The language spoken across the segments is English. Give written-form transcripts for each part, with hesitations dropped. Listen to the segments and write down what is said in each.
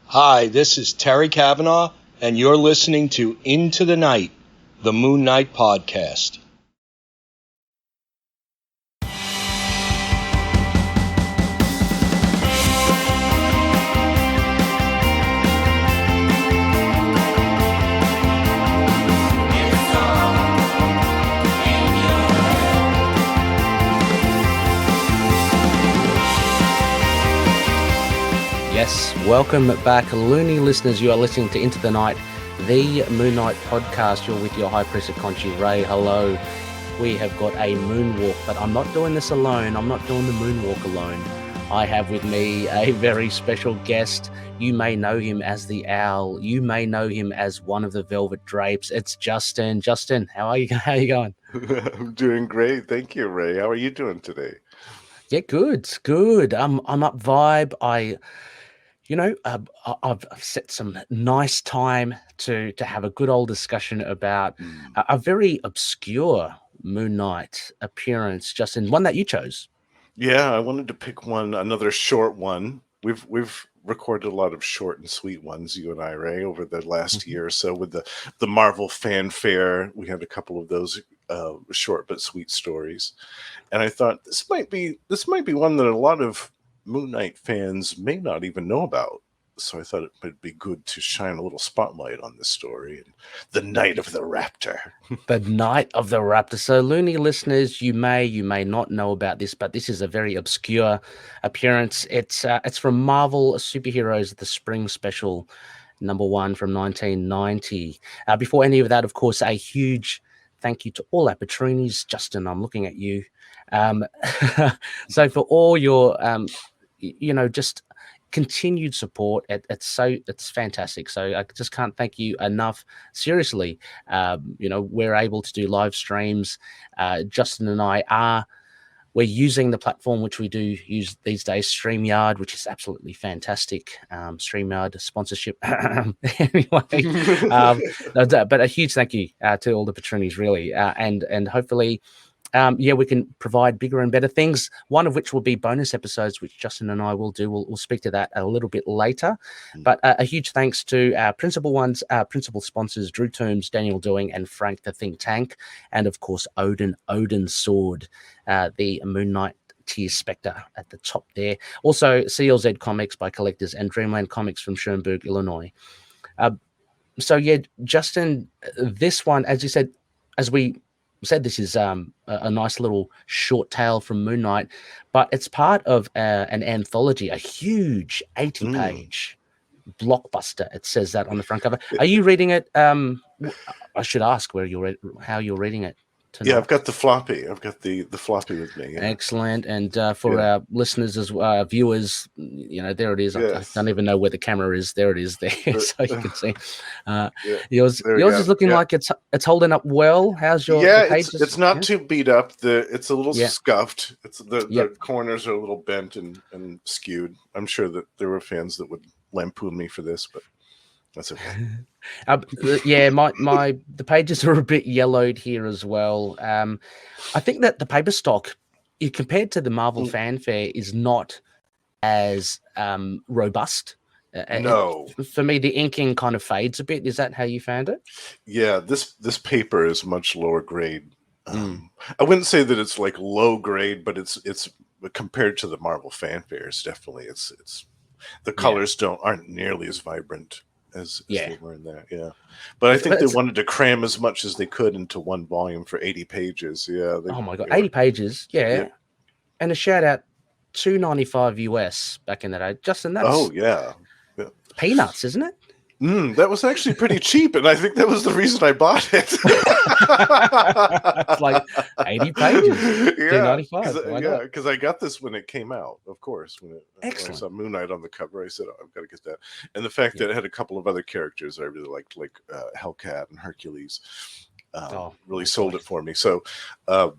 Hi, this is Terry Kavanaugh, and you're listening to Into the Night, the Moon Knight podcast. Yes, welcome back, loony listeners. You are listening to Into the Night, the Moon Knight podcast. You're with your High Priest Priest Rey. Hello. We have got a moonwalk, but I'm not doing this alone. I'm not doing the moonwalk alone. I have with me a very special guest. You may know him as the Owl. You may know him as one of the Velvet Drapes. It's Justin. Justin, how are you? How are you going? I'm doing great. Thank you, Ray. How are you doing today? Yeah, good. I'm up vibe. I've set some nice time to have a good old discussion about a very obscure Moon Knight appearance, Justin, one that you chose. Yeah, I wanted to pick another short one. We've recorded a lot of short and sweet ones, you and I, Ray, over the last year or so with the Marvel fanfare. We had a couple of those short but sweet stories, and I thought this might be one that a lot of Moon Knight fans may not even know about. So I thought it might be good to shine a little spotlight on this story. And the Night of the Raptor. The Night of the Raptor. So, loony listeners, you may not know about this, but this is a very obscure appearance. It's from Marvel Superheroes, the Spring Special, #1 from 1990. Before any of that, of course, a huge thank you to all our patroonies. Justin, I'm looking at you. So for all your just continued support, it's fantastic. So I just can't thank you enough. Seriously, we're able to do live streams. Justin and we're using the platform which we do use these days, StreamYard, which is absolutely fantastic. StreamYard sponsorship. Anyway, but a huge thank you to all the patroonies, really, and hopefully. We can provide bigger and better things, one of which will be bonus episodes, which Justin and I will do. We'll speak to that a little bit later. But a huge thanks to our principal sponsors, Drew Toombs, Daniel Doing, and Frank the Think Tank, and of course, Odin Sword, the Moon Knight tier Spector at the top there. Also, CLZ Comics by Collectors and Dreamland Comics from Schaumburg, Illinois. Justin, this one, as you said, as we said, this is a nice little short tale from Moon Knight, but it's part of an anthology, a huge 80-page blockbuster. It says that on the front cover. Are you reading it? I should ask how you're reading it tonight. Yeah, I've got the floppy. I've got the floppy with me. Yeah. Excellent. And for our listeners as well, viewers, there it is. Yes. I don't even know where the camera is. There it is there. So you can see. Yours is looking like it's holding up well. How's your pages? It's not too beat up. It's a little scuffed. It's the corners are a little bent and skewed. I'm sure that there were fans that would lampoon me for this, but that's okay. The pages are a bit yellowed here as well. I think that the paper stock, compared to the Marvel fanfare, is not as robust. No, for me, the inking kind of fades a bit. Is that how you found it? Yeah, this paper is much lower grade. I wouldn't say that it's like low grade, but it's compared to the Marvel fanfares, definitely it's the colors aren't nearly as vibrant as they were in that. Yeah, but I think they wanted to cram as much as they could into one volume for 80 pages. Yeah. Oh my god, 80 pages. Yeah. And a shout out $2.95 US back in that day. Justin, that's peanuts, isn't it? That was actually pretty cheap, and I think that was the reason I bought it. It's like 80 pages. $2.95. Because I got this when it came out, of course. When I saw Moon Knight on the cover, I said, I've got to get that. And the fact that it had a couple of other characters I really liked, like Hellcat and Hercules, really sold it for me. So, but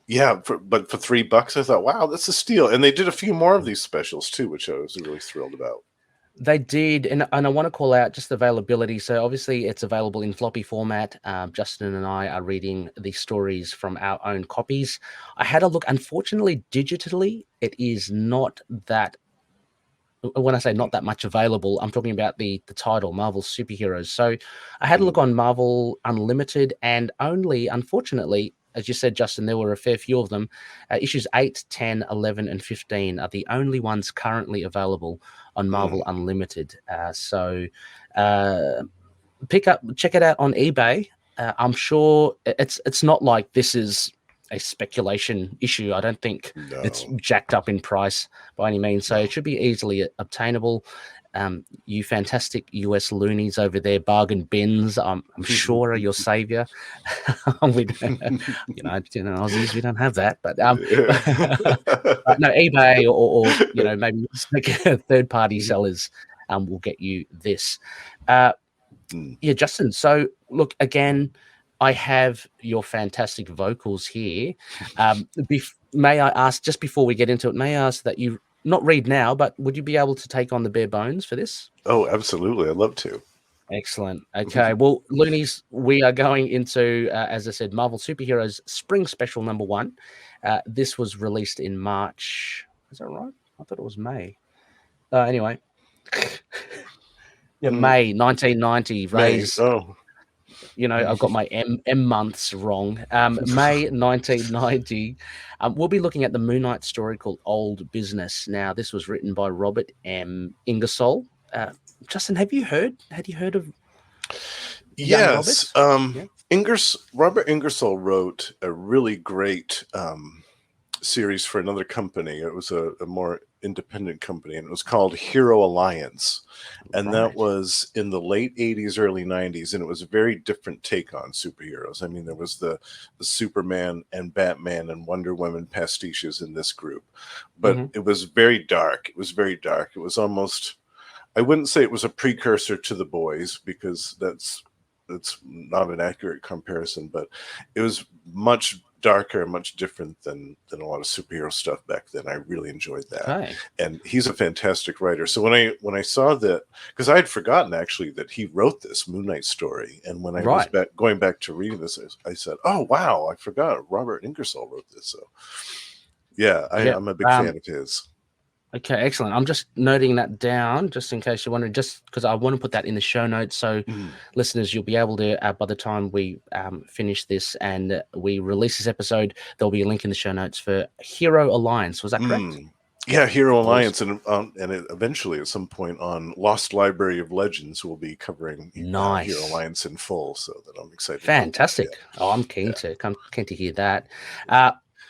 for $3, I thought, wow, that's a steal. And they did a few more of these specials, too, which I was really thrilled about. They did, and I want to call out just availability. So obviously it's available in floppy format. Justin and I are reading the stories from our own copies. I had a look. Unfortunately, digitally, it is not that when I say not that much available, I'm talking about the title, Marvel Superheroes. So I had a look on Marvel Unlimited, and only, unfortunately, as you said, Justin, there were a fair few of them. Issues 8, 10, 11, and 15 are the only ones currently available on Marvel Unlimited. So check it out on eBay. I'm sure it's not like this is a speculation issue. I don't think it's jacked up in price by any means. So it should be easily obtainable. You fantastic US loonies over there, bargain bins, I'm sure are your savior. Aussies, we don't have that, but no, eBay or maybe third party sellers will get you this. Yeah, Justin. So look, again, I have your fantastic vocals here. May I ask, just before we get into it, may I ask that you not read now, but would you be able to take on the bare bones for this? Oh, absolutely. I'd love to. Excellent. Okay. Well, loonies, we are going into, as I said, Marvel Superheroes Spring Special #1. This was released in March. Is that right? I thought it was May. Anyway. Yeah, May 1990. Ray's. I've got my M months wrong. May 1990. We'll be looking at the Moon Knight story called Old Business. Now, this was written by Robert M. Ingersoll. Justin, had you heard of? Yes. Robert Ingersoll wrote a really great series for another company. It was a more independent company, and it was called Hero Alliance. And that was in the late 80s, early 90s, and it was a very different take on superheroes. I mean, there was the Superman and Batman and Wonder Woman pastiches in this group, but it was very dark. It was very dark. It was almost, I wouldn't say it was a precursor to The Boys, because that's not an accurate comparison, but it was much darker, much different than a lot of superhero stuff back then. I really enjoyed that. Okay. And he's a fantastic writer. So when I saw that, because I had forgotten actually that he wrote this Moon Knight story, and when I was going back to reading this, I said, "Oh wow, I forgot Robert Ingersoll wrote this." So yeah, I'm a big fan of his. Okay, excellent. I'm just noting that down just in case you're wondering, just because I want to put that in the show notes. So listeners, you'll be able to, by the time we finish this and we release this episode, there'll be a link in the show notes for Hero Alliance. Was that correct? Yeah, Hero Alliance. And eventually at some point on Lost Library of Legends, we'll be covering Hero Alliance in full. So that I'm excited. Fantastic. Oh, I'm keen to hear that.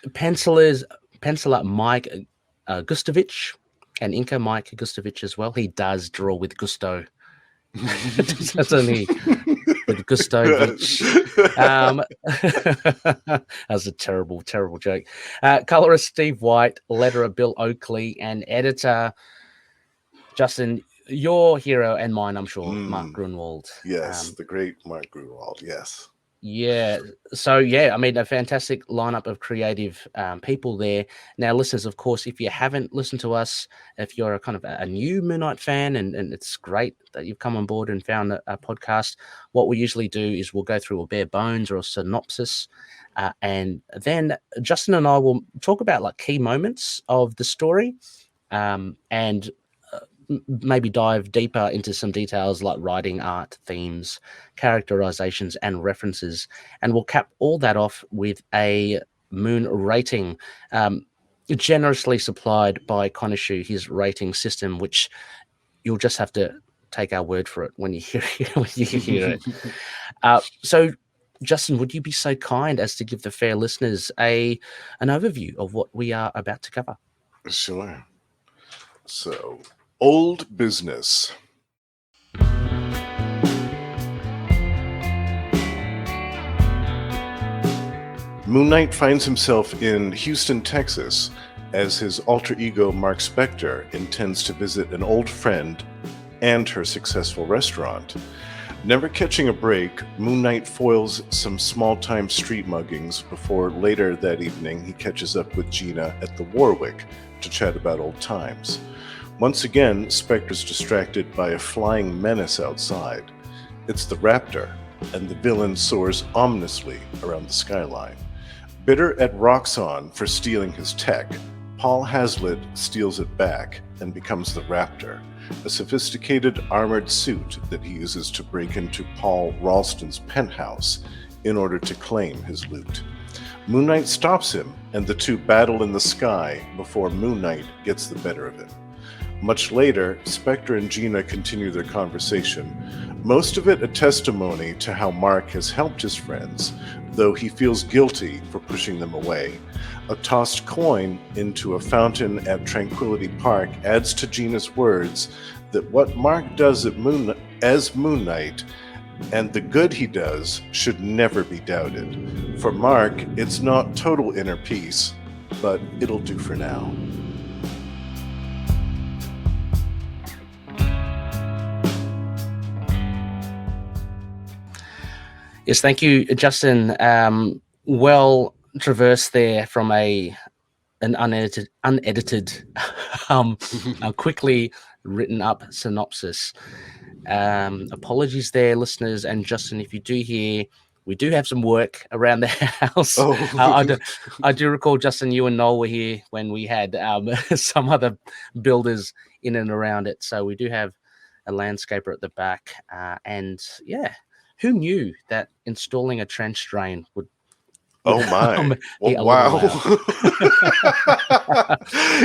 Penciler Mike Gustovich, and inker Mike Gustovich as well. He does draw with gusto, doesn't he? With Gustovich. That was a terrible joke. Colorist Steve White, letterer Bill Oakley, and editor Justin, your hero and mine, I'm sure, Marc Gruenwald. Yes, the great Marc Gruenwald. Yes. Yeah. So, I mean, a fantastic lineup of creative people there. Now, listeners, of course, if you haven't listened to us, if you're a kind of a new Moon Knight fan, and it's great that you've come on board and found a podcast, what we usually do is we'll go through a bare bones or a synopsis, and then Justin and I will talk about like key moments of the story, and maybe dive deeper into some details like writing, art, themes, characterizations, and references. And we'll cap all that off with a Moon rating, generously supplied by Konishu, his rating system, which you'll just have to take our word for it when you hear it. So, Justin, would you be so kind as to give the fair listeners an overview of what we are about to cover? Sure. So, Old Business. Moon Knight finds himself in Houston, Texas, as his alter ego Marc Spector intends to visit an old friend and her successful restaurant. Never catching a break, Moon Knight foils some small-time street muggings before later that evening he catches up with Gena at the Warwick to chat about old times. Once again, Spector's distracted by a flying menace outside. It's the Raptor, and the villain soars ominously around the skyline. Bitter at Roxxon for stealing his tech, Paul Hazlitt steals it back and becomes the Raptor, a sophisticated armored suit that he uses to break into Paul Ralston's penthouse in order to claim his loot. Moon Knight stops him, and the two battle in the sky before Moon Knight gets the better of him. Much later, Spector and Gena continue their conversation, most of it a testimony to how Marc has helped his friends, though he feels guilty for pushing them away. A tossed coin into a fountain at Tranquility Park adds to Gena's words that what Marc does as Moon Knight and the good he does should never be doubted. For Marc, it's not total inner peace, but it'll do for now. Yes, thank you, Justin. Well traversed there from an unedited, quickly written up synopsis. Apologies there, listeners, and Justin, if you do hear, we do have some work around the house. I do recall, Justin, you and Noel were here when we had some other builders in and around it. So we do have a landscaper at the back. And yeah, who knew that installing a trench drain would Oh my! Wow!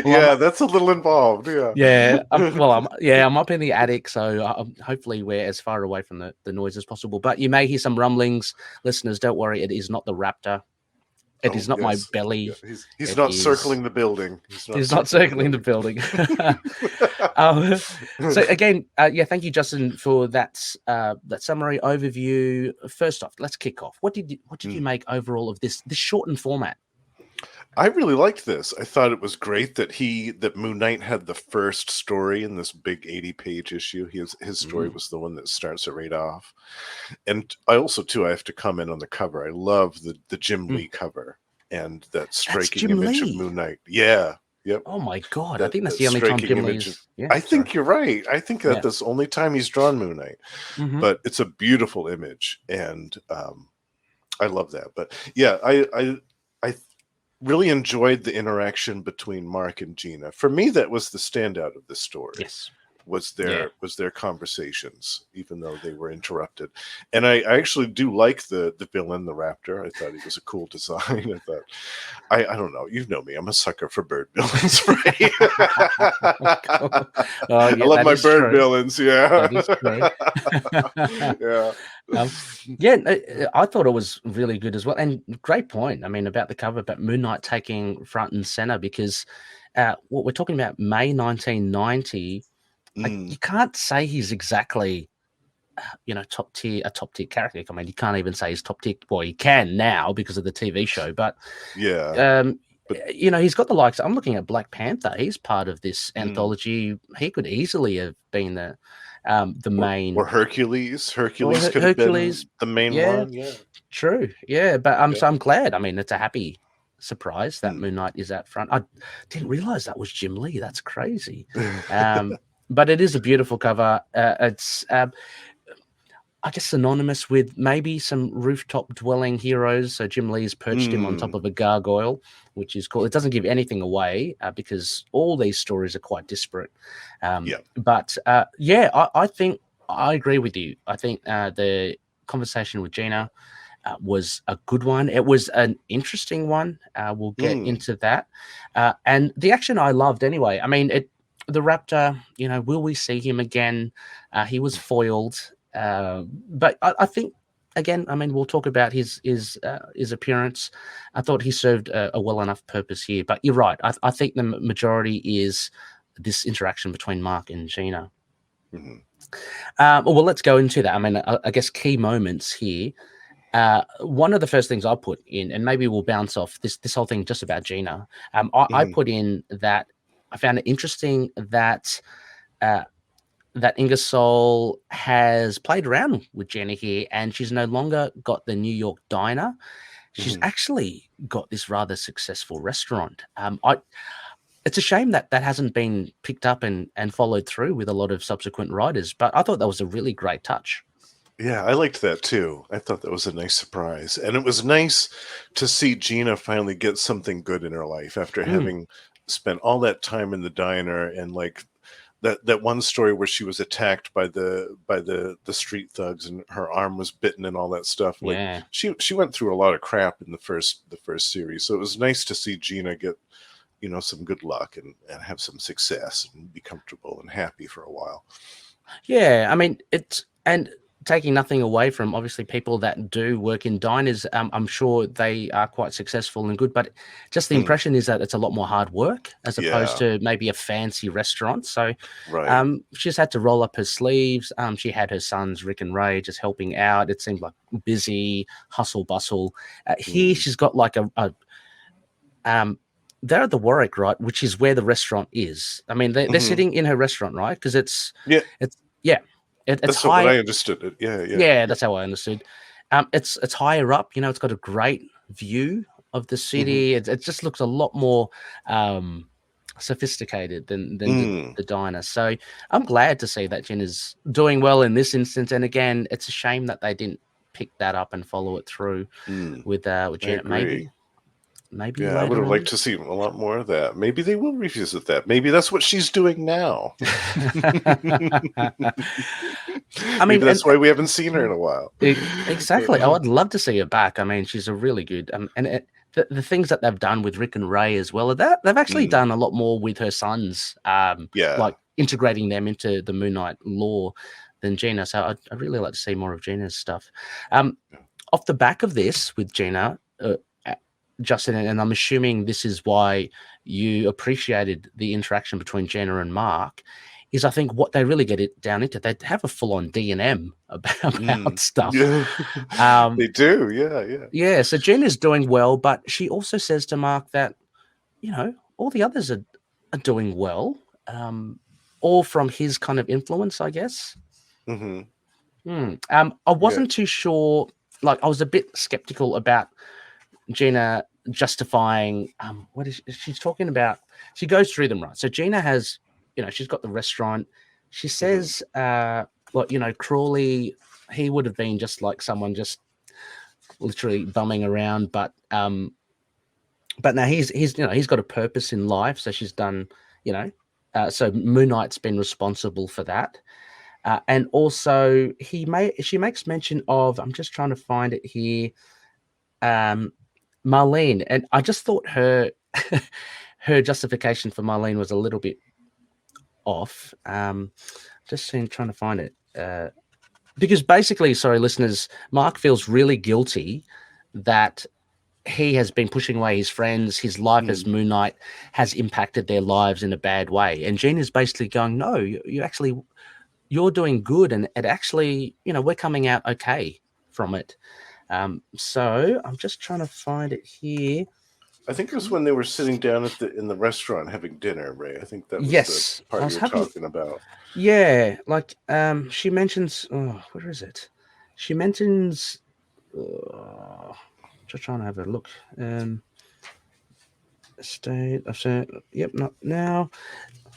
Yeah, that's a little involved. Yeah. I'm up in the attic, so hopefully we're as far away from the noise as possible. But you may hear some rumblings, listeners. Don't worry, it is not the Raptor. It is not my belly. Yeah. He's not circling the building. He's not circling the building. So again, thank you, Justin, for that summary overview. First off, let's kick off. What did you make overall of this shortened format? I really liked this. I thought it was great that Moon Knight had the first story in this big 80-page issue. His story was the one that starts it right off. And I also, too, I have to comment on the cover. I love the Jim Lee cover and that striking image of Moon Knight. Yeah. Yep. Oh my God! I think that's the only time Jim Lee's. I think you're right. I think that's the only time he's drawn Moon Knight. But it's a beautiful image, and I love that. But yeah, I really enjoyed the interaction between Marc and Gena. For me, that was the standout of the story. Yes. Was their conversations, even though they were interrupted. And I actually do like the villain, the Raptor. I thought he was a cool design. I don't know. You know me. I'm a sucker for bird villains, right? I love my bird villains. Yeah. Yeah. I thought it was really good as well. And great point. I mean, about the cover, but Moon Knight taking front and center, because what we're talking about, May 1990. You can't say he's exactly, a top tier character. I mean, you can't even say he's top tier. Well, you can now because of the TV show, but he's got the likes. I'm looking at Black Panther. He's part of this anthology. He could easily have been the main. Or Hercules. Hercules could have been the main one. Yeah, true. Yeah, but so I'm glad. I mean, it's a happy surprise that Moon Knight is out front. I didn't realize that was Jim Lee. That's crazy. But it is a beautiful cover. It's, I guess, synonymous with maybe some rooftop dwelling heroes. So Jim Lee's perched him on top of a gargoyle, which is cool. It doesn't give anything away because all these stories are quite disparate. But I think I agree with you. I think the conversation with Gena was a good one. It was an interesting one. We'll get into that. And the action I loved anyway. I mean, the Raptor, will we see him again? He was foiled. But I think, again, I mean, we'll talk about his appearance. I thought he served a well enough purpose here. But you're right. I think the majority is this interaction between Marc and Gena. Well, let's go into that. I mean, I guess key moments here. One of the first things I put in, and maybe we'll bounce off this whole thing just about Gena. I put in that I found it interesting that Ingersoll has played around with Gena here, and she's no longer got the New York diner. She's actually got this rather successful restaurant. It's a shame that hasn't been picked up and followed through with a lot of subsequent writers, but I thought that was a really great touch. Yeah, I liked that too. I thought that was a nice surprise. And it was nice to see Gena finally get something good in her life after having spent all that time in the diner, and like that one story where she was attacked by the street thugs and her arm was bitten and all that stuff. Like Yeah. she went through a lot of crap in the first series. So it was nice to see Gena get, some good luck and have some success and be comfortable and happy for a while. Yeah, I mean, and taking nothing away from obviously people that do work in diners, I'm sure they are quite successful and good, but just the impression is that it's a lot more hard work as opposed to maybe a fancy restaurant. So she's had to roll up her sleeves. She had her sons, Rick and Ray, just helping out. It seemed like busy, hustle bustle. Here she's got like they're at the Warwick, right, which is where the restaurant is. I mean, they're sitting in her restaurant, right? Because it's that's high. what I understood it. Yeah, that's how I understood. It's higher up. It's got a great view of the city. It just looks a lot more sophisticated than the diner. So I'm glad to see that Gena's doing well in this instance. And again, it's a shame that they didn't pick that up and follow it through with Gena. Maybe I would have liked to see a lot more of that. Maybe they will revisit that. Maybe that's what she's doing now. I mean, that's why we haven't seen her in a while. Exactly. I would love to see her back. I mean, she's a really good the things that they've done with Rick and Ray as well. They've actually done a lot more with her sons. Like integrating them into the Moon Knight lore than Gena. So I'd really like to see more of Gena's stuff. Off the back of this with Gena. Justin, and I'm assuming this is why you appreciated the interaction between Gena and Marc, is I think what they really get it down into, they have a full-on D&M about stuff. Yeah. They do, Yeah, so Gena's doing well, but she also says to Marc that, all the others are doing well, all from his kind of influence, I guess. I wasn't too sure, like I was a bit skeptical about Gena justifying she's talking about. She goes through them, right? So Gena has, she's got the restaurant. She says, Crawley, he would have been just like someone just literally bumming around, but now he's got a purpose in life. So she's done, so Moon Knight's been responsible for that. And also she makes mention of, I'm just trying to find it here, Marlene, and I just thought her justification for Marlene was a little bit off. Trying to find it because basically, sorry, listeners, Marc feels really guilty that he has been pushing away his friends. His life as Moon Knight has impacted their lives in a bad way, and Gena's basically going, "No, you're doing good, and it actually, we're coming out okay from it." So I'm just trying to find it here. I think it was when they were sitting down in the restaurant having dinner, Ray. I think that was the part you were talking about. Yeah, like she mentions. Oh, where is it? She mentions. Just trying to have a look. State. I've said. Yep. Not now.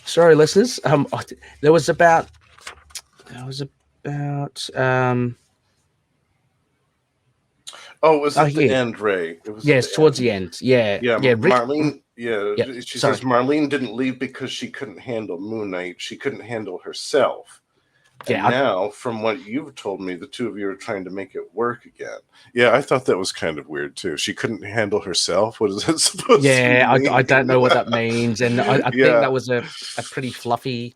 Sorry, listeners. There was about. Oh, it was at the end, Ray. It was towards the end. Yeah. Marlene. She says Marlene didn't leave because she couldn't handle Moon Knight. She couldn't handle herself. And now, from what you've told me, the two of you are trying to make it work again. Yeah, I thought that was kind of weird too. She couldn't handle herself. What is that supposed to mean? I don't know what that means, and I think that was a pretty fluffy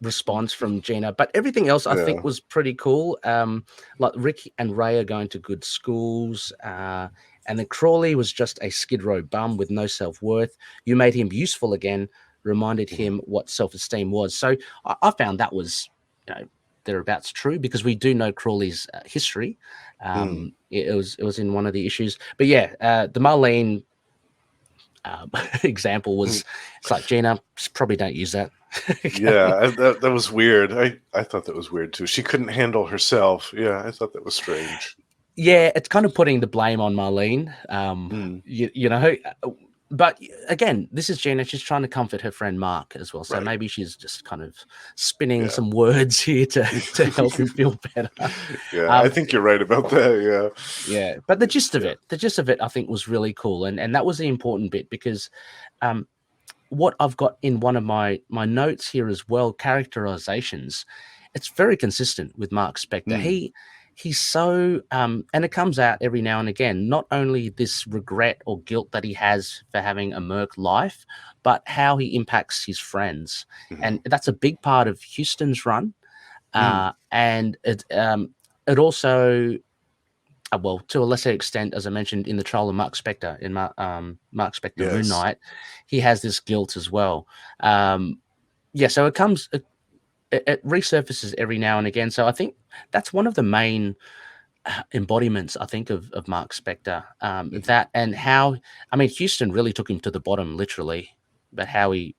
response from Gena, but everything else I think was pretty cool. Like Rick and Ray are going to good schools, and then Crawley was just a Skid Row bum with no self-worth. You made him useful again, reminded him what self-esteem was. So I found that was thereabouts true, because we do know Crawley's history. It was in one of the issues, but the Marlene example was, it's like, Gena, probably don't use that. That was weird. I thought that was weird too. She couldn't handle herself. I thought that was strange. It's kind of putting the blame on Marlene. But again, this is Gena. She's trying to comfort her friend Marc as well. So maybe she's just kind of spinning some words here to help him feel better. I think you're right about that. But the gist of it, I think, was really cool. And that was the important bit, because what I've got in one of my notes here as well, characterizations, it's very consistent with Marc Spector. He's so and it comes out every now and again, not only this regret or guilt that he has for having a merc life, but how he impacts his friends. And that's a big part of Houston's run. And it also, well, to a lesser extent, as I mentioned in the trial of Marc Spector, in Marc Spector Moon Knight, he has this guilt as well. So it comes, it resurfaces every now and again. So I think that's one of the main embodiments, I think, of Marc Spector. That and how, I mean, Houston really took him to the bottom, literally, but how he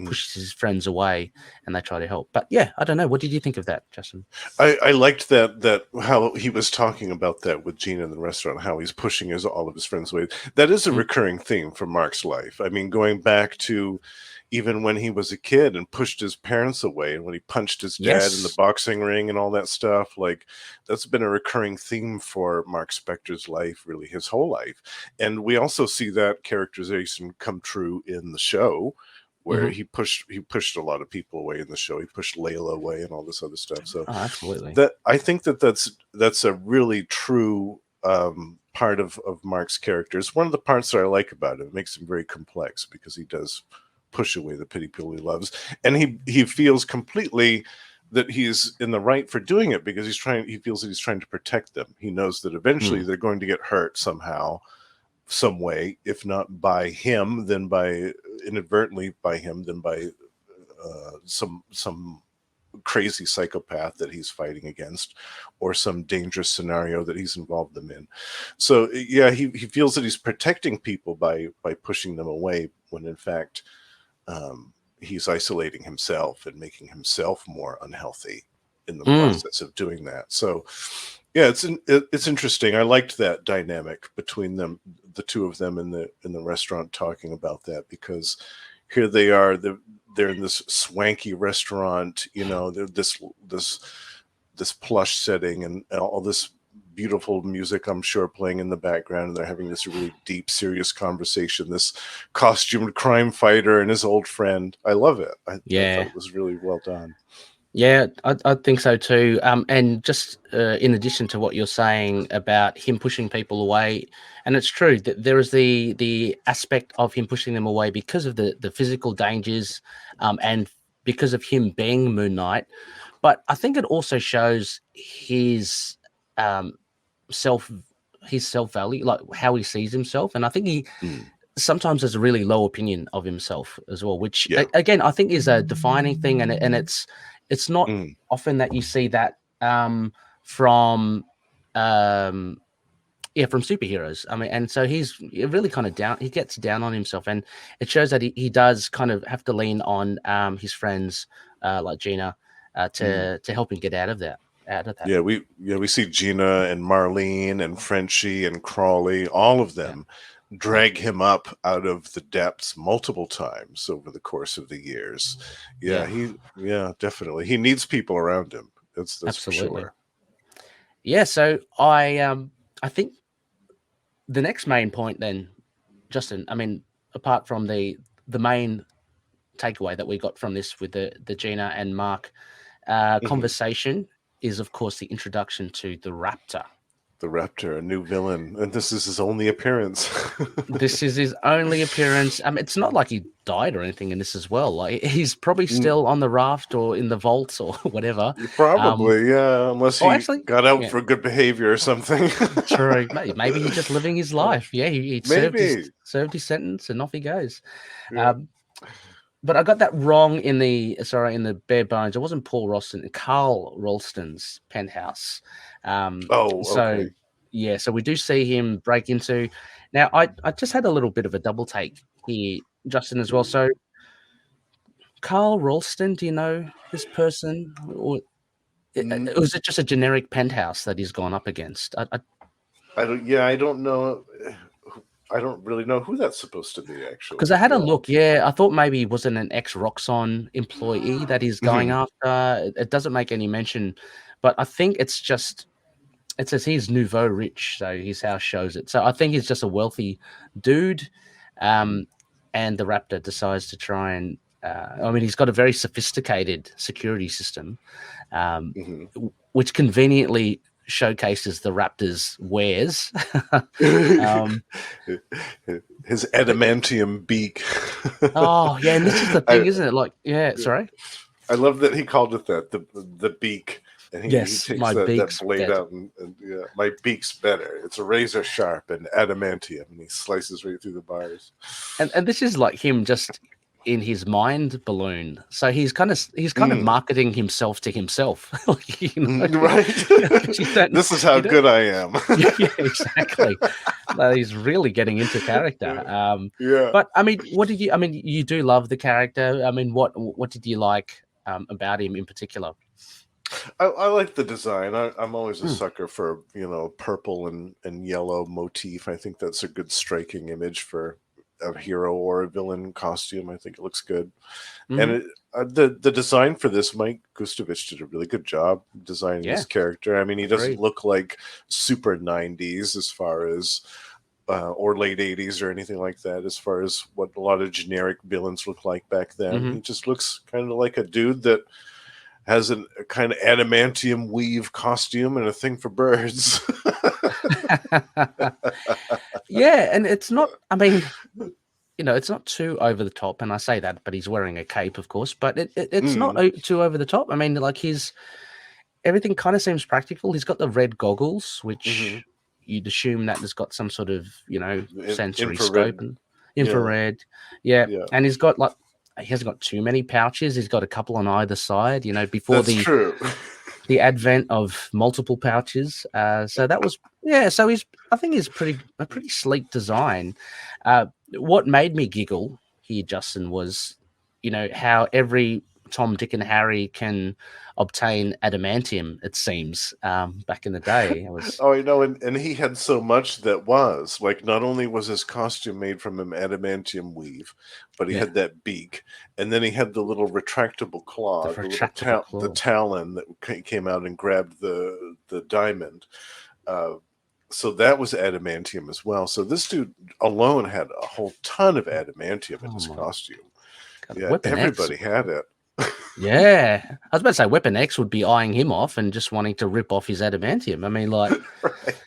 pushes his friends away and they try to help. But yeah, I don't know. What did you think of that, Justin? I liked that how he was talking about that with Gena in the restaurant, how he's pushing all of his friends away. That is a recurring theme from Marc's life. I mean, going back to even when he was a kid and pushed his parents away, and when he punched his dad in the boxing ring and all that stuff, like that's been a recurring theme for Marc Spector's life, really his whole life. And we also see that characterization come true in the show, where he pushed a lot of people away in the show. He pushed Layla away and all this other stuff. So absolutely, that I think that's a really true part of Marc's character. It's one of the parts that I like about it. It makes him very complex because he does push away the people he loves, and he feels completely that he's in the right for doing it because he feels that he's trying to protect them. He knows that eventually they're going to get hurt somehow, some way, if not by him, then by inadvertently by him, then by some crazy psychopath that he's fighting against, or some dangerous scenario that he's involved them in. So yeah, he feels that he's protecting people by pushing them away, when in fact he's isolating himself and making himself more unhealthy in the process of doing that. So yeah, it's interesting. I liked that dynamic between them, the two of them in the restaurant, talking about that, because here they are, they're in this swanky restaurant, they're this plush setting and all this beautiful music, I'm sure, playing in the background, and they're having this really deep, serious conversation. This costumed crime fighter and his old friend. I love it. I thought it was really well done. Yeah, I think so too. And just in addition to what you're saying about him pushing people away, and it's true that there is the aspect of him pushing them away because of the physical dangers, and because of him being Moon Knight. But I think it also shows his self value, like how he sees himself, and I think he sometimes has a really low opinion of himself as well, which again I think is a defining thing, and it's not often that you see that from superheroes. I mean, and so he's really kind of down. He gets down on himself, and it shows that he does kind of have to lean on his friends like Gena to help him get out of that. Yeah, we see Gena and Marlene and Frenchie and Crawley, all of them drag him up out of the depths multiple times over the course of the years. Definitely. He needs people around him. That's absolutely for sure. Yeah, so I think the next main point then, Justin, I mean, apart from the main takeaway that we got from this with the Gena and Marc conversation is, of course, the introduction to the Raptor. The Raptor, a new villain, and this is his only appearance. This is his only appearance. It's not like he died or anything in this as well. Like, he's probably still on the raft or in the vault or whatever. Probably, unless he got out for good behavior or something. True. Maybe he's just living his life. Yeah, he served his sentence and off he goes. Yeah. But I got that wrong in the bare bones. It wasn't Paul Ralston, Carl Ralston's penthouse. So we do see him break into. Now, I just had a little bit of a double take here, Justin, as well. So, Carl Ralston, do you know this person, or was it just a generic penthouse that he's gone up against? I don't know. I don't really know who that's supposed to be, actually. Because I had a look. Yeah, I thought maybe he wasn't an ex-Roxxon employee that he's going after. It doesn't make any mention, but I think it says he's nouveau rich, so his house shows it. So I think he's just a wealthy dude. And and the Raptor decides to try and. I mean, he's got a very sophisticated security system, which conveniently showcases the Raptor's wares. His adamantium beak. Oh, yeah, and this is the thing, isn't it? Like, sorry? I love that he called it that, the beak. And he takes that blade out and my beak's better. It's a razor sharp and adamantium, and he slices right through the bars. And this is like him just in his mind balloon. So he's kind of marketing himself to himself. Like, right. This is how good I am. Yeah, exactly. He's really getting into character. Yeah. But I mean, you do love the character. I mean, what did you like about him in particular? I like the design. I'm always a sucker for, purple and yellow motif. I think that's a good striking image for a hero or a villain costume. I think it looks good. And the design for this, Mike Gustovich did a really good job designing this character. I mean, he doesn't look like super 90s as far as or late 80s or anything like that, as far as what a lot of generic villains look like back then. He just looks kind of like a dude that has a kind of adamantium weave costume and a thing for birds. Yeah, and it's not, I mean, it's not too over the top, and I say that, but he's wearing a cape, of course, but it's not too over the top. I mean, like, everything kind of seems practical. He's got the red goggles, which you'd assume that has got some sort of, sensory scope and infrared. Yeah. And he's got he hasn't got too many pouches. He's got a couple on either side, before the advent of multiple pouches. So that was, so I think he's a pretty sleek design. What made me giggle here, Justin, was, how every Tom, Dick, and Harry can obtain adamantium, it seems, back in the day. And he had so much that was, like, not only was his costume made from an adamantium weave, but he had that beak, and then he had the little retractable claw, the talon that came out and grabbed the diamond. So that was adamantium as well. So this dude alone had a whole ton of adamantium in his costume. Yeah, everybody had it. Yeah, I was about to say Weapon X would be eyeing him off and just wanting to rip off his adamantium. I mean, like, right.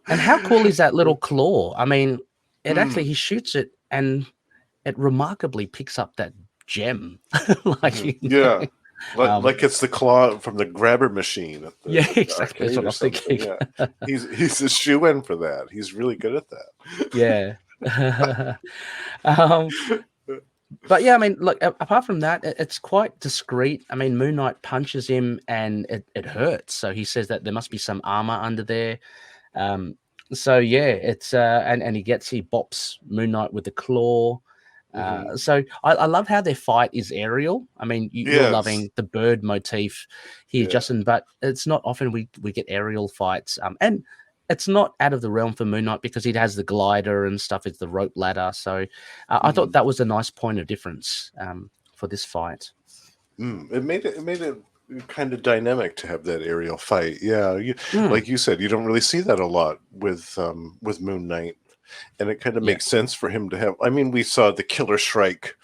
And how cool is that little claw? I mean, it actually, he shoots it and it remarkably picks up that gem. Like it's the claw from the grabber machine. At the exactly. That's what I'm thinking. Yeah. He's a shoe-in for that. He's really good at that. Yeah. But yeah, I mean, look, apart from that, it's quite discreet. I mean, Moon Knight punches him and it hurts. So he says that there must be some armor under there. So yeah, it's and he bops Moon Knight with the claw. So I love how their fight is aerial. I mean, you're loving the bird motif here, Justin, but it's not often we get aerial fights. And it's not out of the realm for Moon Knight because he has the glider and stuff. It's the rope ladder. So I thought that was a nice point of difference for this fight. It made it kind of dynamic to have that aerial fight. Yeah, like you said, you don't really see that a lot with Moon Knight, and it kind of makes sense for him to have. I mean, we saw the Killer Shrike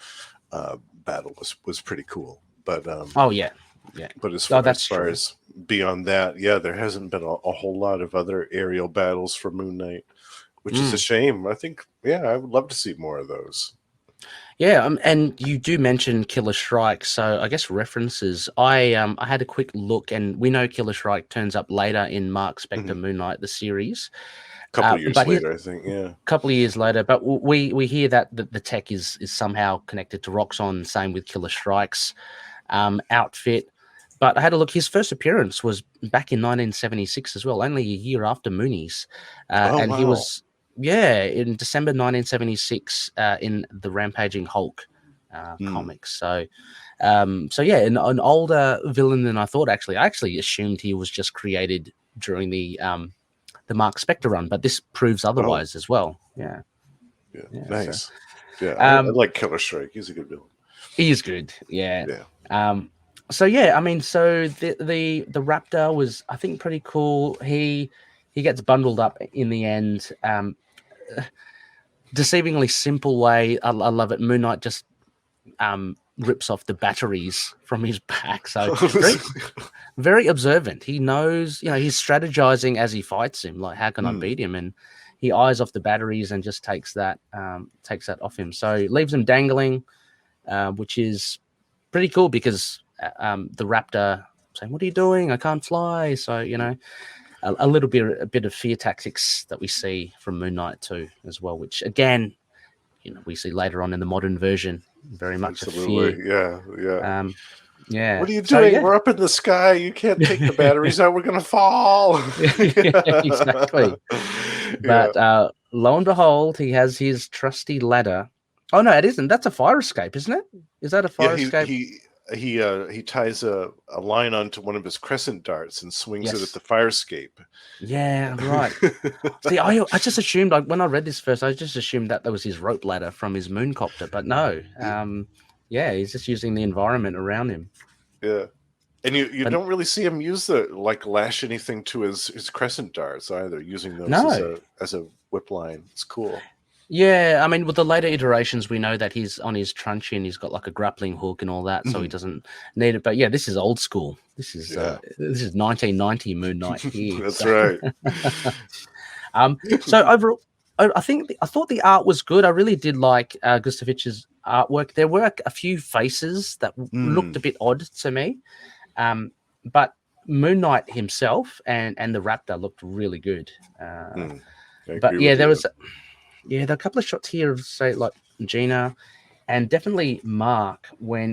battle was pretty cool, but but as far as beyond that, there hasn't been a whole lot of other aerial battles for Moon Knight, which is a shame. I think, I would love to see more of those. Yeah, and you do mention Killer Shrike, so I guess references. I had a quick look, and we know Killer Shrike turns up later in Marc Spector Moon Knight, the series. A couple of years later, I think, A couple of years later, but we hear that the tech is somehow connected to Roxxon, same with Killer Shrike's outfit. But I had a look. His first appearance was back in 1976 as well, only a year after Moonies. He was, in December 1976 in the Rampaging Hulk comics. So, an older villain than I thought, actually. I actually assumed he was just created during the Marc Spector run, but this proves otherwise as well. Yeah. Nice. So, I like Killer Shrike. He's a good villain. He is good. Yeah. So I mean, so the Raptor was, I think, pretty cool. He gets bundled up in the end. deceivingly simple way. I love it. Moon Knight just rips off the batteries from his back. So very, very observant. He knows, he's strategizing as he fights him. Like, how can I beat him? And he eyes off the batteries and just takes that off him. So leaves him dangling, which is pretty cool because the Raptor saying, "What are you doing? I can't fly." So a bit of fear tactics that we see from Moon Knight too, as well. Which again, we see later on in the modern version. Very much absolutely, a fear. Yeah. What are you doing? So, We're up in the sky. You can't take the batteries out. We're going to fall. Exactly. But lo and behold, he has his trusty ladder. Oh no, it isn't. That's a fire escape, isn't it? Is that a fire escape? He ties a line onto one of his crescent darts and swings it at the fire escape. Yeah, right. See, I just assumed, like, when I read this first, I just assumed that was his rope ladder from his mooncopter, but no. He's just using the environment around him. Yeah. And you don't really see him use lash anything to his crescent darts either, using those as a whip line. It's cool. Yeah, I mean, with the later iterations, we know that he's on his truncheon. He's got like a grappling hook and all that, so he doesn't need it. But yeah, this is old school. This is 1990 Moon Knight here. That's right. So overall, I thought the art was good. I really did like Gustovich's artwork. There were a few faces that looked a bit odd to me, but Moon Knight himself and the Raptor looked really good. But yeah, there was. Yeah, there are a couple of shots here of, say, like Gena, and definitely Marc when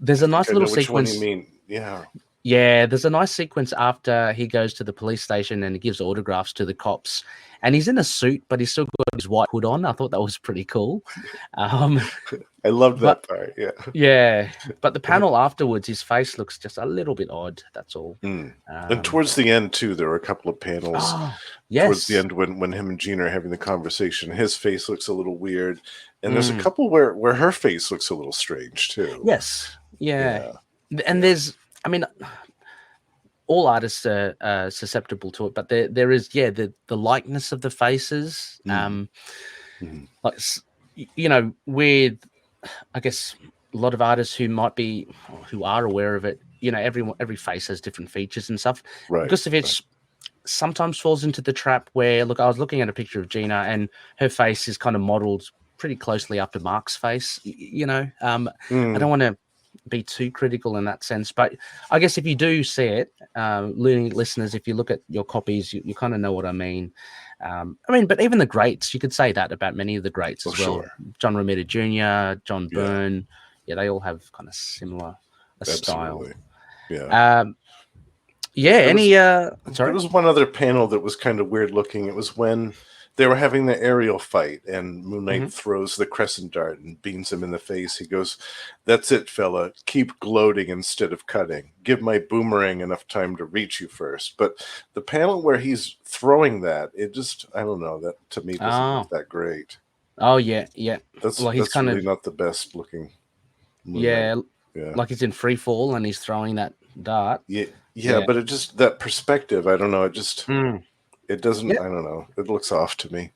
there's a nice little sequence. Which one you mean? Yeah. Yeah, there's a nice sequence after he goes to the police station and he gives autographs to the cops. And he's in a suit, but he's still got his white hood on. I thought that was pretty cool. I loved that part, yeah. Yeah, but the panel afterwards, his face looks just a little bit odd, that's all. And towards the end, too, there were a couple of panels. Towards the end when him and Gena are having the conversation, his face looks a little weird. And there's a couple where her face looks a little strange, too. Yes, yeah. And there's, I mean, all artists are susceptible to it, but there is the likeness of the faces. Like, with, I guess, a lot of artists who are aware of it, every face has different features and stuff. Right. Gustovich sometimes falls into the trap where, look, I was looking at a picture of Gena and her face is kind of modeled pretty closely after Marc's face. I don't want to be too critical in that sense, but I guess if you do see it, listeners, if you look at your copies, you kind of know what I mean. But even the greats, you could say that about many of the greats as well. Sure. John Romita Jr., John Byrne, they all have kind of similar style. Yeah. There was one other panel that was kind of weird looking. It was when they were having the aerial fight and Moon Knight throws the crescent dart and beams him in the face. He goes, "That's it, fella. Keep gloating instead of cutting. Give my boomerang enough time to reach you first." But the panel where he's throwing that, it just, I don't know, that to me doesn't look that great. Oh, yeah. That's kind really not the best looking. Yeah. Like he's in free fall and he's throwing that dart. Yeah, but it just, that perspective, I don't know, it just... It doesn't, I don't know. It looks off to me.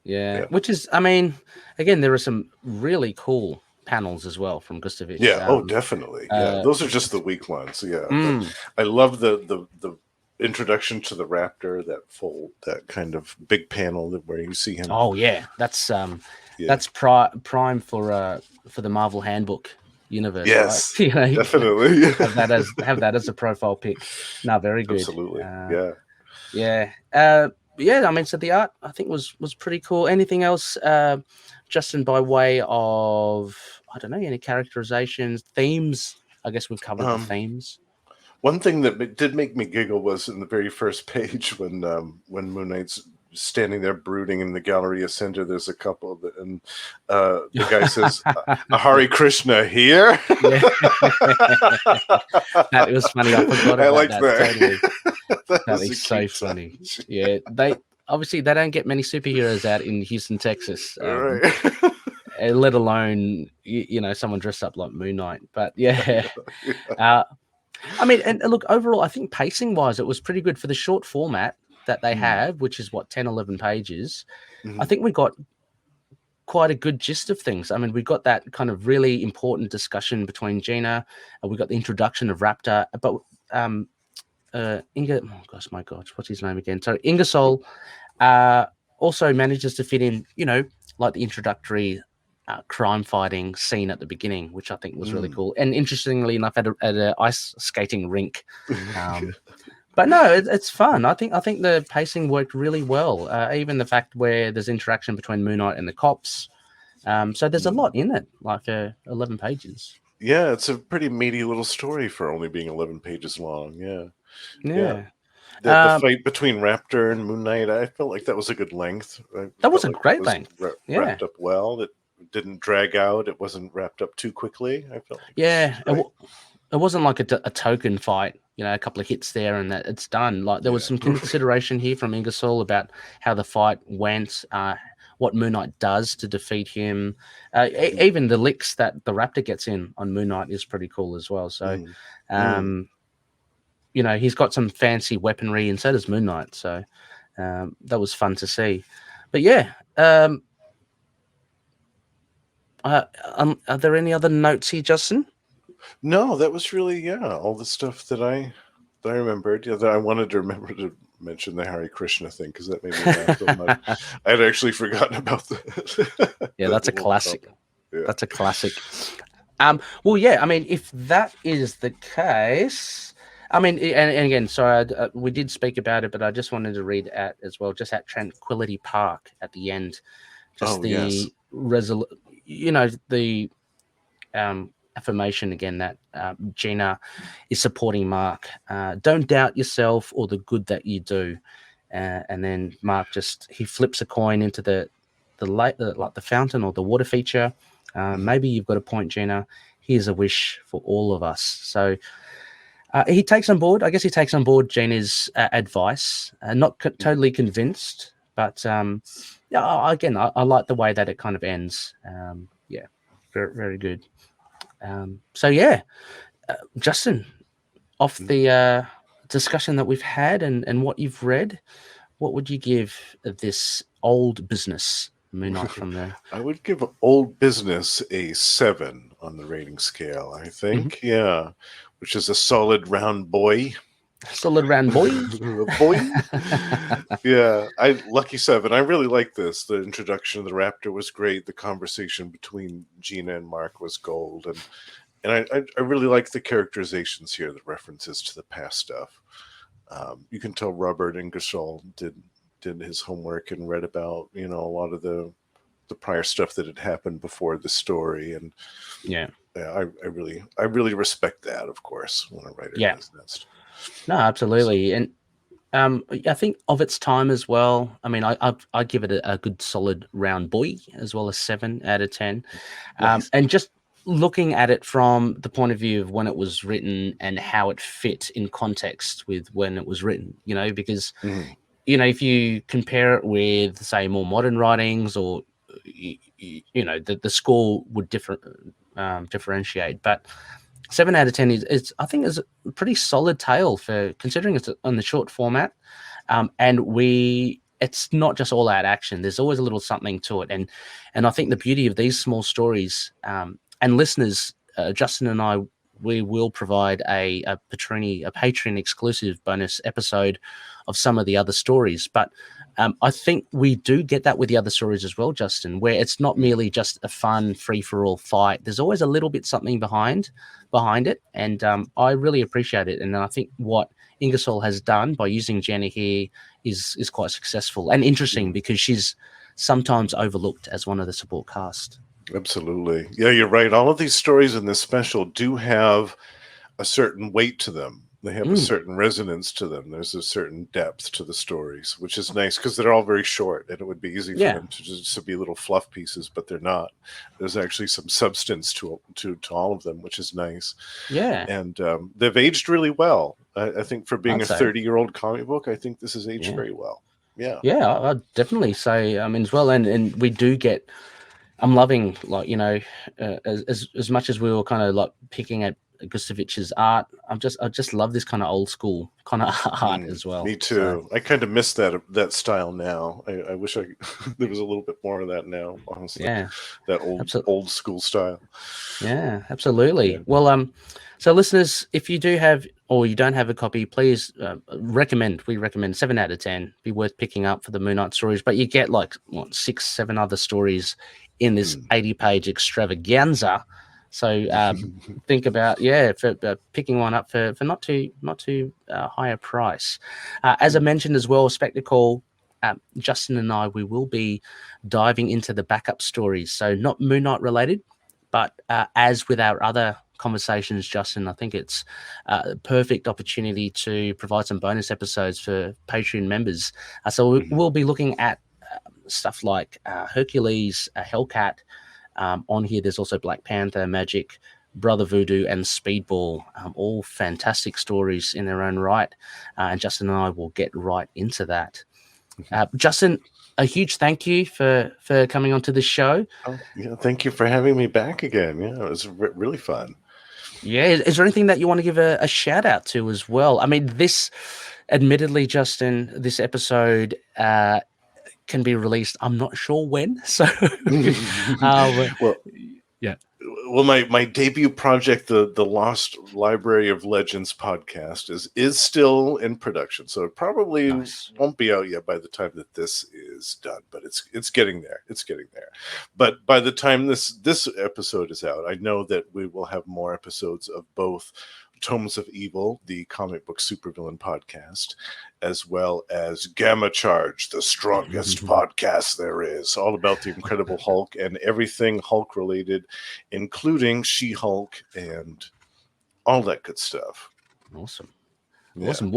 Yeah. Which is, I mean, again, there are some really cool panels as well from Gustovich. Yeah, definitely. Those are just the weak ones. Yeah. I love the introduction to the Raptor, that kind of big panel where you see him. Oh, yeah. That's prime for the Marvel Handbook universe. Yes, right? Definitely. have that as a profile pic. No, very good. Absolutely. Yeah. I mean, so the art I think was pretty cool. Anything else, Justin, by way of, I don't know, any characterizations, themes? I guess we've covered the themes. One thing that did make me giggle was in the very first page when Moon Knight's standing there brooding in the Galleria Center. There's a couple and the guy says, "Hare Krishna here." That was funny. I forgot about like that. Totally. That is so funny. Yeah, they don't get many superheroes out in Houston, Texas. Right. Let alone someone dressed up like Moon Knight. But yeah. I mean, and look, overall, I think pacing wise, it was pretty good for the short format. that they have, which is what, 10, 11 pages, Mhm. I think we got quite a good gist of things. I mean, we got that kind of really important discussion between Gena, and we got the introduction of Raptor, but my gosh, what's his name again? So Ingersoll also manages to fit in, like the introductory crime fighting scene at the beginning, which I think was really cool. And interestingly enough, at a ice skating rink. But no, it's fun. I think the pacing worked really well. Even the fact where there's interaction between Moon Knight and the cops. So there's a lot in it, like 11 pages. Yeah, it's a pretty meaty little story for only being 11 pages long. Yeah. The fight between Raptor and Moon Knight, I felt like that was a good length. That was a great length. Wrapped up well. It didn't drag out. It wasn't wrapped up too quickly. I felt like it wasn't like a token fight, a couple of hits there and that it's done. Like there was some consideration here from Ingersoll about how the fight went, what Moon Knight does to defeat him. Even the licks that the Raptor gets in on Moon Knight is pretty cool as well. So, he's got some fancy weaponry, and so does Moon Knight. So that was fun to see. But yeah, are there any other notes here, Justin? No, that was really all the stuff that I remembered. Yeah, that I wanted to remember to mention the Hare Krishna thing because that made me laugh so much. I had actually forgotten about that. Yeah, that's a classic. Yeah. That's a classic. Well, yeah. I mean, if that is the case, I mean, and again, sorry, we did speak about it, but I just wanted to read at as well, just at Tranquility Park at the end, just the the affirmation again that Gena is supporting Marc. Don't doubt yourself or the good that you do. And then Marc he flips a coin into the lake, like the fountain or the water feature. Maybe you've got a point, Gena. Here's a wish for all of us. So he takes on board. I guess he takes on board Gena's advice. Not totally convinced, but again, I like the way that it kind of ends. Very, very good. Justin, off the discussion that we've had and what you've read, what would you give this old business, Moon Knight, from there? I would give Old Business a 7 on the rating scale, I think. Yeah, which is a solid round boy. Solid round boy. Boy. Yeah, lucky 7. I really like this. The introduction of the Raptor was great. The conversation between Gena and Marc was gold, and I really like the characterizations here, the references to the past stuff. You can tell Robert Ingersoll did his homework and read about a lot of the prior stuff that had happened before the story, and I really respect that, of course, when a writer does that. No, absolutely. And I think of its time as well. I mean, I give it a good solid round boy as well, as 7 out of 10. Yes. And just looking at it from the point of view of when it was written and how it fit in context with when it was written, because, if you compare it with, say, more modern writings or, the score would differentiate. But 7 out of 10 is I think is a pretty solid tale for considering it's on the short format, and it's not just all out action. There's always a little something to it, and I think the beauty of these small stories, and listeners, Justin and I, we will provide a Patreon exclusive bonus episode of some of the other stories, but I think we do get that with the other stories as well, Justin, where it's not merely just a fun free-for-all fight. There's always a little bit something behind it, and I really appreciate it. And I think what Ingersoll has done by using Gena here is quite successful and interesting, because she's sometimes overlooked as one of the support cast. Absolutely. Yeah, you're right. All of these stories in this special do have a certain weight to them. They have a certain resonance to them. There's a certain depth to the stories, which is nice because they're all very short, and it would be easy for them to just be little fluff pieces, but they're not. There's actually some substance to all of them, which is nice. Yeah. And they've aged really well. I think for being a 30-year-old comic book, I think this has aged very well. Yeah. Yeah, I'd definitely say, as well. And we do get, I'm loving, as much as we were kind of like picking at Gustovich's art. I just love this kind of old school kind of art as well. Me too. So, I kind of miss that style now. I wish there was a little bit more of that now. Honestly, yeah, that old school style. Yeah, absolutely. Yeah. Well, so listeners, if you do have or you don't have a copy, please we recommend 7 out of 10. Be worth picking up for the Moon Knight stories. But you get like 6, 7 other stories in this 80-page extravaganza. So think about for picking one up for not too high a price. As I mentioned as well, Spectacle. Justin and I, we will be diving into the backup stories. So not Moon Knight related, but as with our other conversations, Justin, I think it's a perfect opportunity to provide some bonus episodes for Patreon members. So we'll be looking at stuff like Hercules, Hellcat. On here, there's also Black Panther, Magic, Brother Voodoo, and Speedball. All fantastic stories in their own right. And Justin and I will get right into that. Justin, a huge thank you for coming onto the show. Oh, yeah, thank you for having me back again. Yeah, it was really fun. Yeah, is there anything that you want to give a shout out to as well? I mean, admittedly, Justin, this episode can be released. I'm not sure when. So, well, yeah. Well, my debut project, the Lost Library of Legends podcast, is still in production, so it probably won't be out yet by the time that this is done. But it's getting there. It's getting there. But by the time this episode is out, I know that we will have more episodes of both Tomes of Evil, the comic book supervillain podcast, as well as Gamma Charge, the strongest podcast there is, all about the Incredible Hulk and everything Hulk related, including She-Hulk and all that good stuff. Awesome. Yeah. Awesome.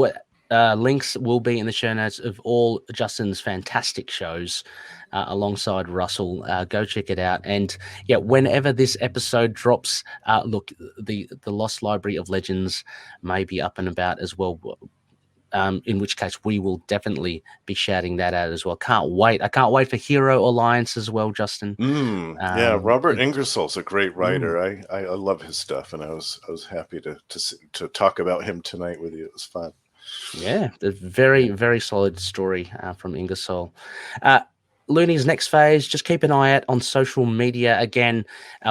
Links will be in the show notes of all Justin's fantastic shows alongside Russell. Go check it out. And yeah, whenever this episode drops, look, the Lost Library of Legends may be up and about as well. In which case we will definitely be shouting that out as well. Can't wait. I can't wait for Hero Alliance as well, Justin. Yeah, Robert Ingersoll's a great writer. I love his stuff, and I was happy to talk about him tonight with you. It was fun. Yeah, a very, very solid story from Ingersoll. Looney's next phase, just keep an eye out on social media. Again,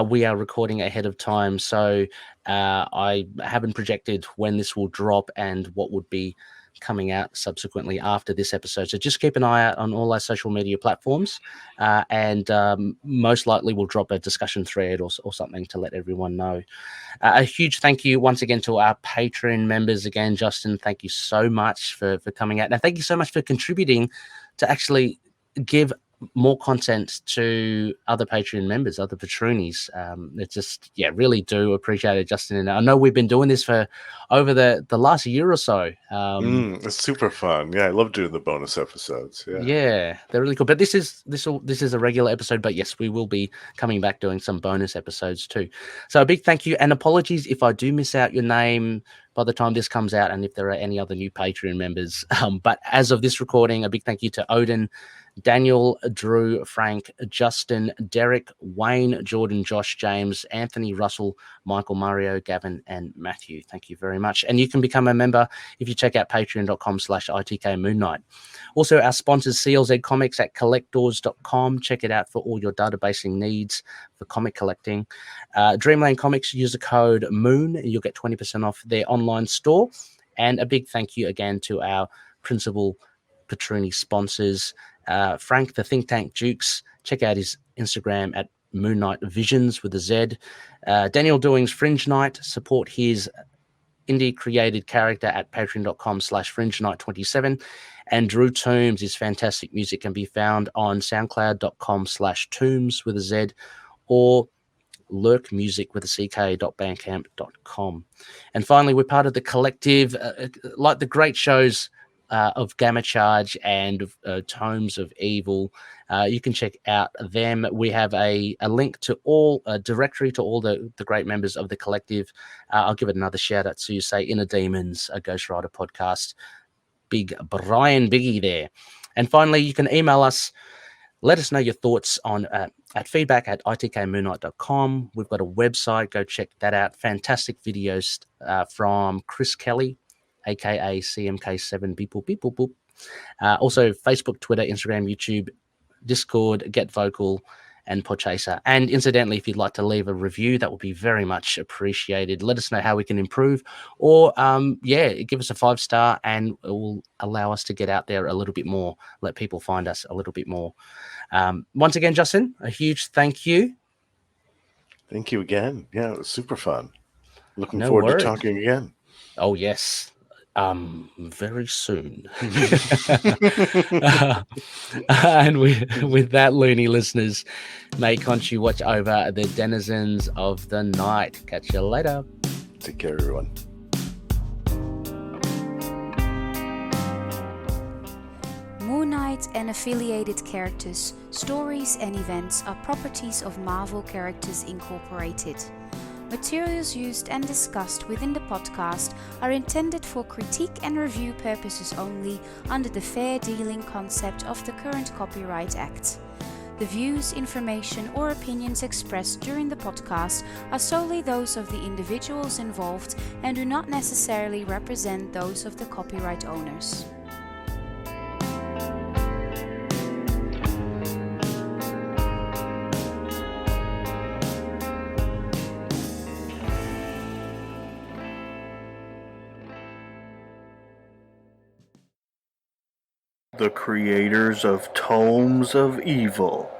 we are recording ahead of time, so I haven't projected when this will drop and what would be coming out subsequently after this episode. So just keep an eye out on all our social media platforms, and most likely we'll drop a discussion thread or something to let everyone know. A huge thank you once again to our Patreon members. Again, Justin, thank you so much for coming out. Now, thank you so much for contributing to actually give more content to other Patreon members, other patroonies. It's just, really do appreciate it, Justin. And I know we've been doing this for over the last year or so. It's super fun. Yeah, I love doing the bonus episodes. Yeah, they're really cool. But this is a regular episode. But yes, we will be coming back doing some bonus episodes too. So a big thank you and apologies if I do miss out your name by the time this comes out, and if there are any other new Patreon members. But as of this recording, a big thank you to Odin, Daniel, Drew, Frank, Justin, Derek, Wayne, Jordan, Josh, James, Anthony, Russell, Michael, Mario, Gavin, and Matthew. Thank you very much. And you can become a member if you check out patreon.com/ITK Moon Knight. Also, our sponsors, CLZ Comics at collectors.com. Check it out for all your databasing needs for comic collecting. Dreamland Comics, use the code MOON. You'll get 20% off their online store. And a big thank you again to our principal Patrooni sponsors, Frank, the Think Tank Dukes. Check out his Instagram at Moon Knight Visions with a Z. Daniel Doing's Fringe Knight. Support his indie created character at patreon.com/Fringe Knight 27. And Drew Toombs, his fantastic music can be found on soundcloud.com/Toombs with a Z, or lurkmusic with a ck.bandcamp.com. And finally, we're part of the collective, like the great shows of Gamma Charge and Tomes of Evil. You can check out them. We have a link to a directory to all the great members of the collective. I'll give it another shout out to, say, Inner Demons, a Ghost Rider podcast. Big Brian Biggie there. And finally, you can email us let us know your thoughts on at feedback@itkmoonlight.com. We've got a website. Go check that out. Fantastic videos from Chris Kelly, aka CMK7 Beep Boop Beep Boop Boop. Also, Facebook, Twitter, Instagram, YouTube, Discord, Get Vocal, and Podchaser. And incidentally, if you'd like to leave a review, that would be very much appreciated. Let us know how we can improve, or give us a 5-star, and it will allow us to get out there a little bit more, let people find us a little bit more. Once again, Justin, a huge thank you. Thank you again. Yeah, it was super fun. Looking No forward worries. to talking again. Oh, yes. Very soon. And with that, loony listeners, may Conchu watch over the denizens of the night. Catch you later. Take care, everyone. Moon Knight and affiliated characters, stories and events are properties of Marvel Characters Incorporated. Materials used and discussed within the podcast are intended for critique and review purposes only under the fair dealing concept of the current Copyright Act. The views, information, or opinions expressed during the podcast are solely those of the individuals involved and do not necessarily represent those of the copyright owners. The creators of Tomes of Evil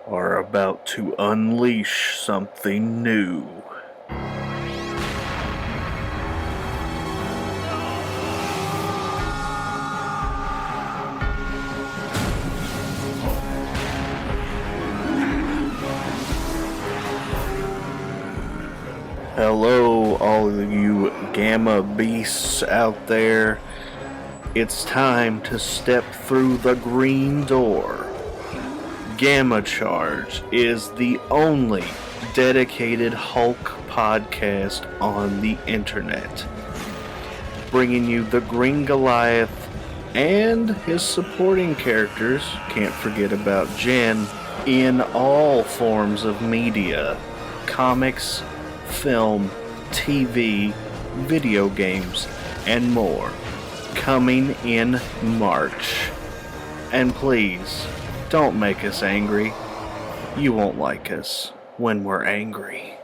are about to unleash something new. Hello, all of you gamma beasts out there. It's time to step through the green door. Gamma Charge is the only dedicated Hulk podcast on the internet, bringing you the Green Goliath and his supporting characters, can't forget about Jen, in all forms of media, comics, film, TV, video games, and more. Coming in March. And please, don't make us angry. You won't like us when we're angry.